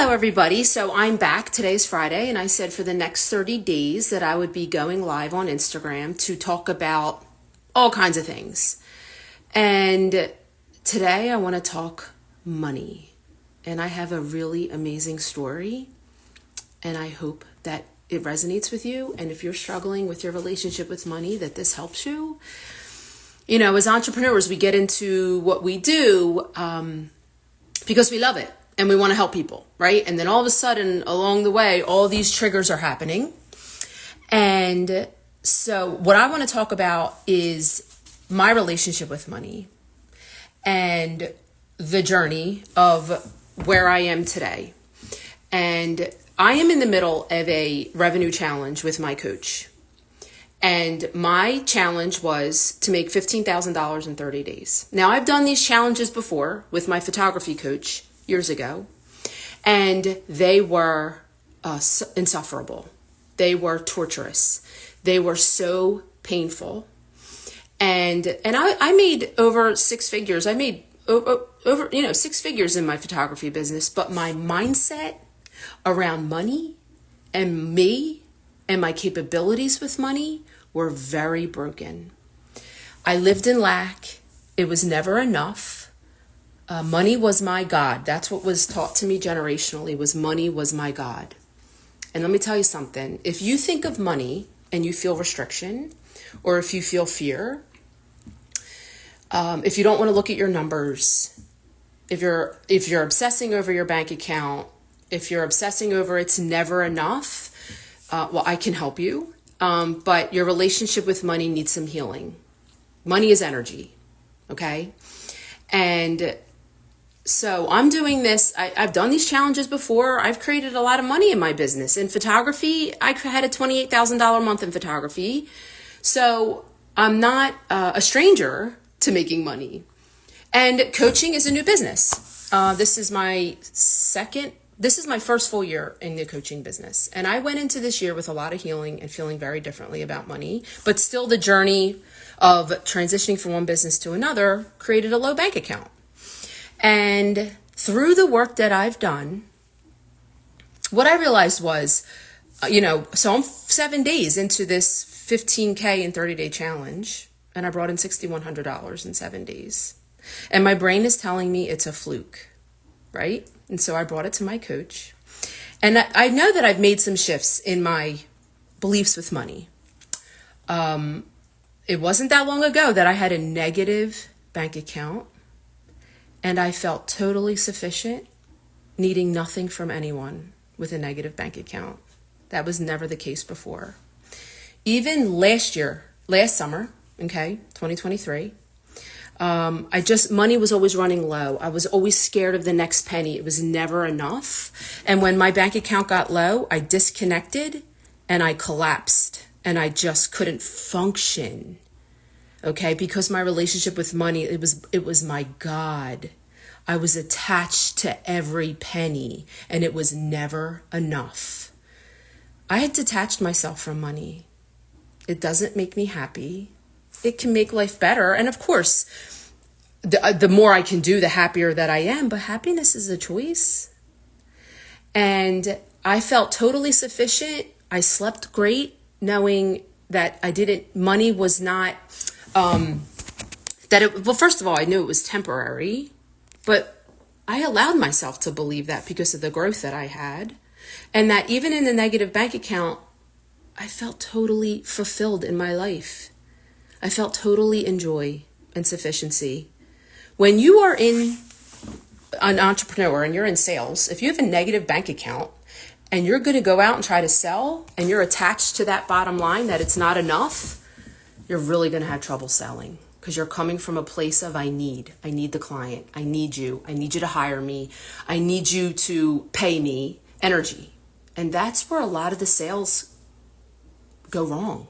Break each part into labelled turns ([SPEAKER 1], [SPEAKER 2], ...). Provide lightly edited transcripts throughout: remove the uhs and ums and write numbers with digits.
[SPEAKER 1] Hello, everybody. So I'm back. Today's Friday, and I said for the next 30 days that I would be going live on Instagram to talk about all kinds of things. And today I want to talk money. And I have a really amazing story, and I hope that it resonates with you. And if you're struggling with your relationship with money, that this helps you. You know, as entrepreneurs, we get into what we do because we love it. And we want to help people, right? And then all of a sudden, along the way, all these triggers are happening. And so what I want to talk about is my relationship with money and the journey of where I am today. And I am in the middle of a revenue challenge with my coach. And my challenge was to make $15,000 in 30 days. Now, I've done these challenges before with my photography coach years ago, and they were insufferable. They were torturous. They were so painful. And I made over six figures. I made over 6 figures in my photography business, but my mindset around money and me and my capabilities with money were very broken. I lived in lack. It was never enough. Money was my God. That's what was taught to me generationally, was money was my God. And let me tell you something. If you think of money and you feel restriction, or if you feel fear, if you don't want to look at your numbers, if you're obsessing over your bank account, if you're obsessing over it's never enough, well, I can help you. But your relationship with money needs some healing. Money is energy, okay? And so I'm doing this. I've done these challenges before. I've created a lot of money in my business. In photography, I had a $28,000 a month in photography. So I'm not a stranger to making money. And coaching is a new business. This is my first full year in the coaching business. And I went into this year with a lot of healing and feeling very differently about money. But still the journey of transitioning from one business to another created a low bank account. And through the work that I've done, what I realized was, so I'm 7 days into this 15K in 30-day challenge, and I brought in $6,100 in 7 days. And my brain is telling me it's a fluke, right? And so I brought it to my coach. And I know that I've made some shifts in my beliefs with money. It wasn't that long ago that I had a negative bank account. And I felt totally sufficient, needing nothing from anyone with a negative bank account. That was never the case before. Even last summer, 2023, money was always running low. I was always scared of the next penny. It was never enough. And when my bank account got low, I disconnected and I collapsed and I just couldn't function. Okay, because my relationship with money, it was my God. I was attached to every penny, and it was never enough. I had detached myself from money. It doesn't make me happy. It can make life better, and of course, the more I can do, the happier that I am. But happiness is a choice, and I felt totally sufficient. I slept great, knowing that money was not. First of all, I knew it was temporary, but I allowed myself to believe that because of the growth that I had, and that even in the negative bank account, I felt totally fulfilled in my life. I felt totally in joy and sufficiency. When you are an entrepreneur and you're in sales, if you have a negative bank account and you're going to go out and try to sell and you're attached to that bottom line that it's not enough, you're really going to have trouble selling because you're coming from a place of I need the client. I need you to hire me. I need you to pay me energy. And that's where a lot of the sales go wrong.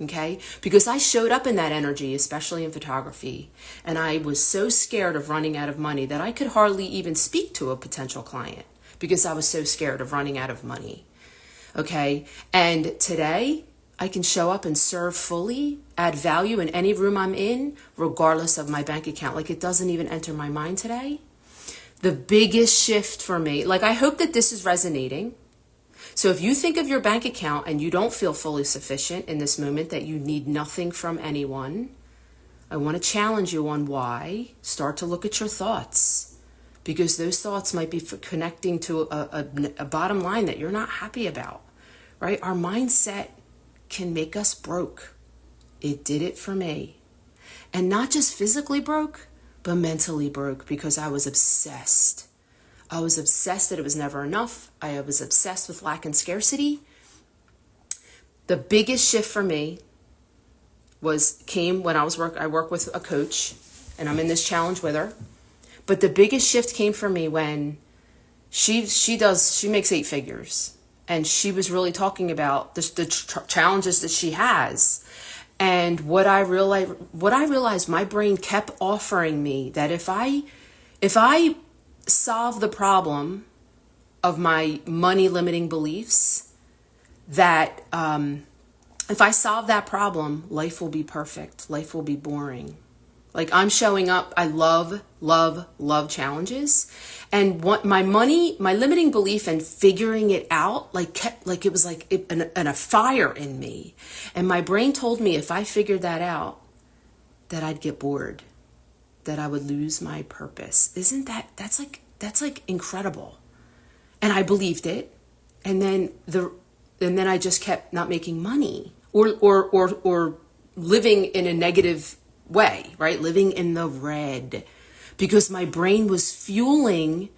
[SPEAKER 1] Okay. Because I showed up in that energy, especially in photography. And I was so scared of running out of money that I could hardly even speak to a potential client because I was so scared of running out of money. Okay. And today I can show up and serve fully, add value in any room I'm in, regardless of my bank account. Like it doesn't even enter my mind today The biggest shift for me, like I hope that this is resonating. So if you think of your bank account and you don't feel fully sufficient in this moment, that you need nothing from anyone, I want to challenge you on why. Start to look at your thoughts, because those thoughts might be connecting to a bottom line that you're not happy about, right? Our mindset can make us broke. It did it for me. And not just physically broke, but mentally broke, because I was obsessed. I was obsessed that it was never enough. I was obsessed with lack and scarcity. The biggest shift for me came when I work with a coach, and I'm in this challenge with her. But the biggest shift came for me when she makes 8 figures, and she was really talking about the challenges that she has. And what I realized, my brain kept offering me that if I solve the problem of my money limiting beliefs, that if I solve that problem, life will be perfect. Life will be boring. Like, I'm showing up. I love challenges. And what my limiting belief and figuring it out, it was like a fire in me. And my brain told me if I figured that out, that I'd get bored, that I would lose my purpose. That's like incredible. And I believed it. And then I just kept not making money or living in a negative way, right? Living in the red, because my brain was fueling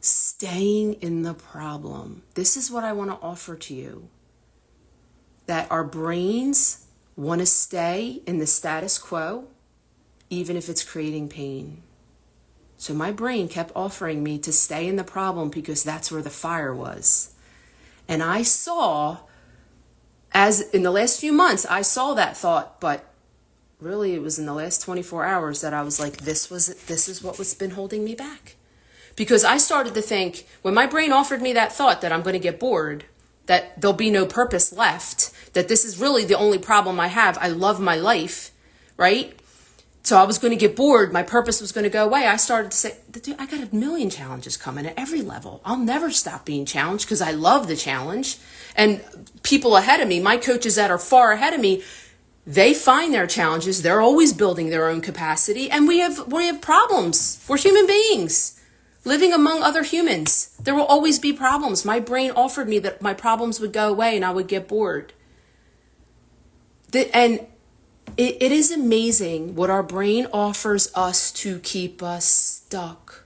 [SPEAKER 1] staying in the problem. This is what I want to offer to you, that our brains want to stay in the status quo, even if it's creating pain. So my brain kept offering me to stay in the problem because that's where the fire was. And I saw, as in the last few months, I saw that thought, but really it was in the last 24 hours that I was like, this is what was been holding me back. Because I started to think, when my brain offered me that thought that I'm going to get bored, that there'll be no purpose left, that this is really the only problem I have. I love my life, right? So I was going to get bored. My purpose was going to go away. I started to say, dude, I got a million challenges coming at every level. I'll never stop being challenged because I love the challenge. And people ahead of me, my coaches that are far ahead of me, they find their challenges. They're always building their own capacity. And we have problems. We're human beings living among other humans. There will always be problems. My brain offered me that my problems would go away and I would get bored. And it is amazing what our brain offers us to keep us stuck.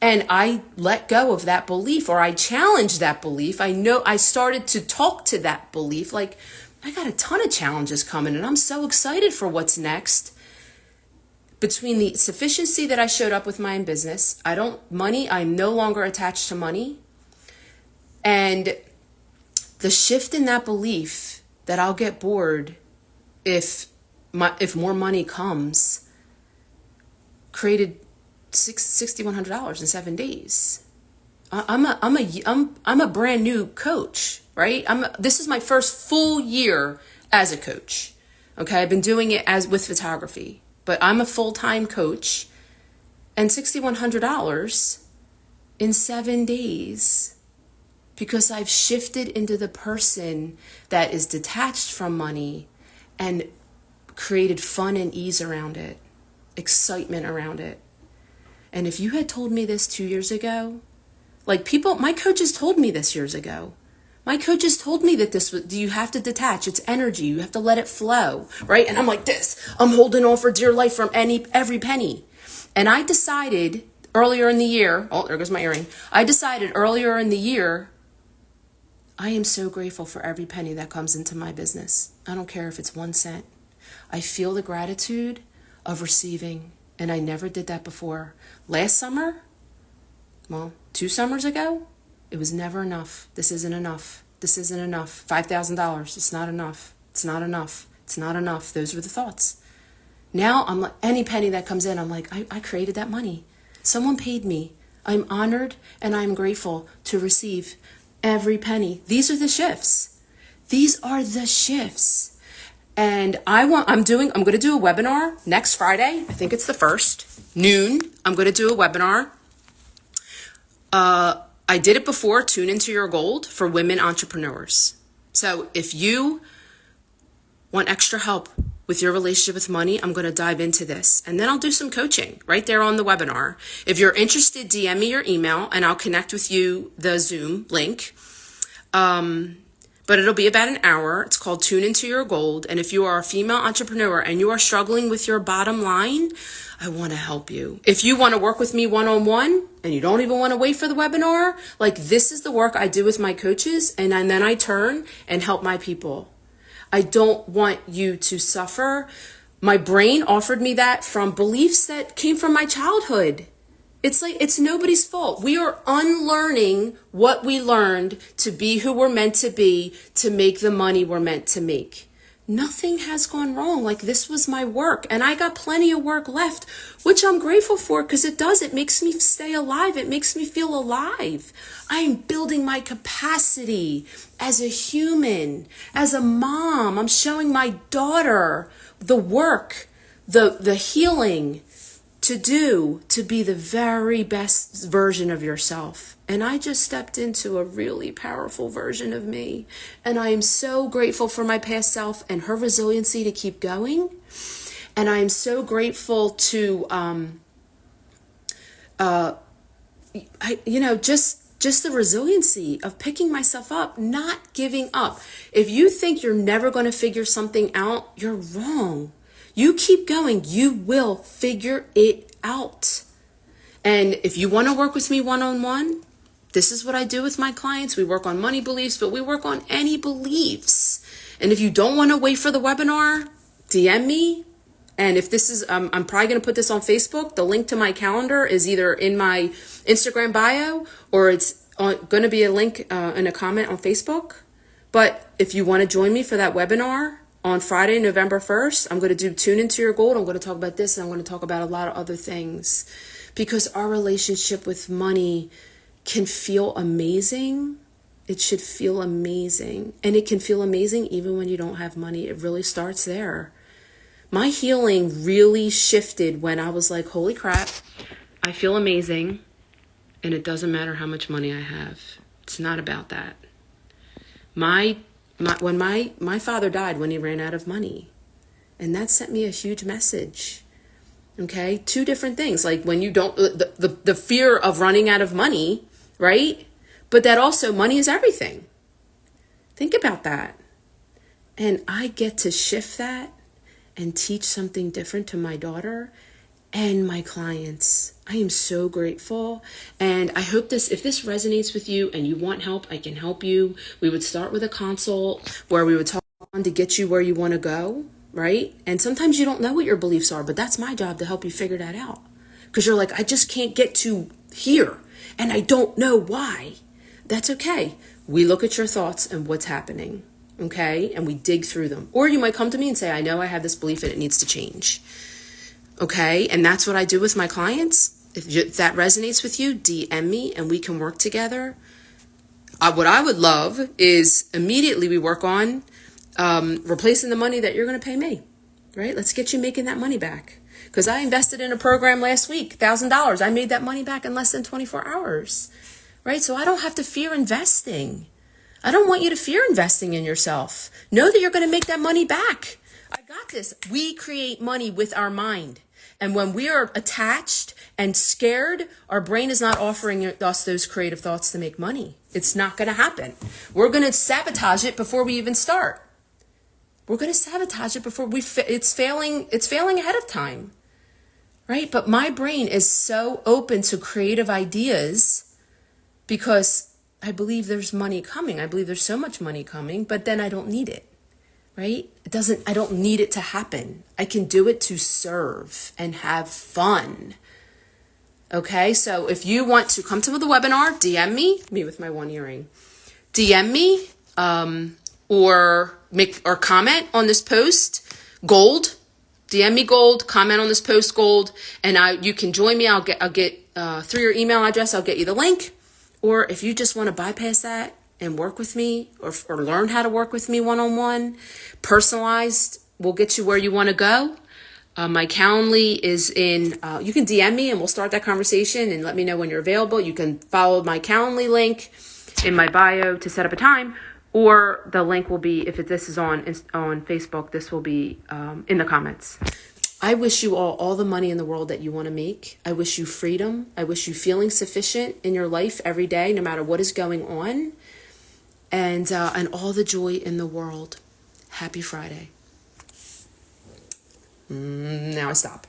[SPEAKER 1] And I let go of that belief, or I challenged that belief. I started to talk to that belief like, I got a ton of challenges coming and I'm so excited for what's next. Between the sufficiency that I showed up with my own business, I'm no longer attached to money. And the shift in that belief that I'll get bored if more money comes, created $6,100 in 7 days. I'm a brand new coach, right? This is my first full year as a coach. Okay, I've been doing it with photography, but I'm a full-time coach, and $6,100 in 7 days, because I've shifted into the person that is detached from money and created fun and ease around it, excitement around it. And if you had told me this 2 years ago, my coaches told me this years ago. My coaches told me that you have to detach. It's energy. You have to let it flow, right? And I'm like this. I'm holding on for dear life from every penny. And I decided earlier in the year, oh, there goes my earring. I decided earlier in the year, I am so grateful for every penny that comes into my business. I don't care if it's 1 cent. I feel the gratitude of receiving, and I never did that before. Last summer, 2 summers ago, it was never enough. This isn't enough. This isn't enough. $5,000. It's not enough. It's not enough. It's not enough. Those were the thoughts. Now I'm like, any penny that comes in, I'm like, I created that money. Someone paid me. I'm honored and I'm grateful to receive every penny. These are the shifts. These are the shifts. And I'm going to do a webinar next Friday. I think it's the 1st, noon. I'm going to do a webinar I did it before, Tune Into Your Gold for women entrepreneurs. So if you want extra help with your relationship with money, I'm going to dive into this. And then I'll do some coaching right there on the webinar. If you're interested, DM me your email and I'll connect with you the Zoom link. But it'll be about an hour. It's called Tune Into Your Gold. And if you are a female entrepreneur and you are struggling with your bottom line, I want to help you. If you want to work with me one-on-one and you don't even want to wait for the webinar, like this is the work I do with my coaches, and then I turn and help my people. I don't want you to suffer. My brain offered me that from beliefs that came from my childhood. It's like, it's nobody's fault. We are unlearning what we learned to be who we're meant to be, to make the money we're meant to make. Nothing has gone wrong. Like, this was my work and I got plenty of work left, which I'm grateful for because it makes me stay alive. It makes me feel alive. I am building my capacity as a human, as a mom. I'm showing my daughter the work, the healing to be the very best version of yourself. And I just stepped into a really powerful version of me. And I am so grateful for my past self and her resiliency to keep going. And I am so grateful to, just the resiliency of picking myself up, not giving up. If you think you're never going to figure something out, you're wrong. You keep going, you will figure it out. And if you want to work with me one-on-one, this is what I do with my clients. We work on money beliefs, but we work on any beliefs. And if you don't want to wait for the webinar, DM me. And if this is, I'm probably going to put this on Facebook. The link to my calendar is either in my Instagram bio or it's going to be a link in a comment on Facebook. But if you want to join me for that webinar, on Friday, November 1st, I'm going to do Tune Into Your Gold. I'm going to talk about this and I'm going to talk about a lot of other things because our relationship with money can feel amazing. It should feel amazing. And it can feel amazing even when you don't have money. It really starts there. My healing really shifted when I was like, holy crap, I feel amazing. And it doesn't matter how much money I have. It's not about that. When my father died when he ran out of money, and that sent me a huge message. Okay, two different things. Like when you don't, the fear of running out of money, right? But that also money is everything. Think about that. And I get to shift that and teach something different to my daughter and my clients. I am so grateful. And I hope if this resonates with you and you want help, I can help you. We would start with a consult where we would talk on to get you where you want to go, right? And sometimes you don't know what your beliefs are, but that's my job to help you figure that out. Because you're like, I just can't get to here and I don't know why. That's okay. We look at your thoughts and what's happening, okay? And we dig through them. Or you might come to me and say, I know I have this belief and it needs to change. Okay, and that's what I do with my clients. If that resonates with you, DM me and we can work together. What I would love is immediately we work on replacing the money that you're going to pay me, right? Let's get you making that money back. Because I invested in a program last week, $1,000. I made that money back in less than 24 hours, right? So I don't have to fear investing. I don't want you to fear investing in yourself. Know that you're going to make that money back. I got this. We create money with our mind. And when we are attached and scared, our brain is not offering us those creative thoughts to make money. It's not going to happen. We're going to sabotage it before we even start. We're going to sabotage it before it's failing ahead of time. Right? But my brain is so open to creative ideas because I believe there's money coming. I believe there's so much money coming, but then I don't need it. Right? I don't need it to happen. I can do it to serve and have fun. Okay. So if you want to come to the webinar, DM me with my one earring, DM me, or comment on this post, gold, DM me gold, comment on this post gold, and you can join me. I'll get through your email address. I'll get you the link. Or if you just want to bypass that and work with me or learn how to work with me one-on-one, personalized, we'll get you where you want to go. My Calendly is in, you can DM me and we'll start that conversation and let me know when you're available. You can follow my Calendly link in my bio to set up a time, or the link will be, if this is on Facebook, this will be in the comments. I wish you all the money in the world that you want to make. I wish you freedom. I wish you feeling sufficient in your life every day, no matter what is going on, and all the joy in the world. Happy Friday. Now I stop.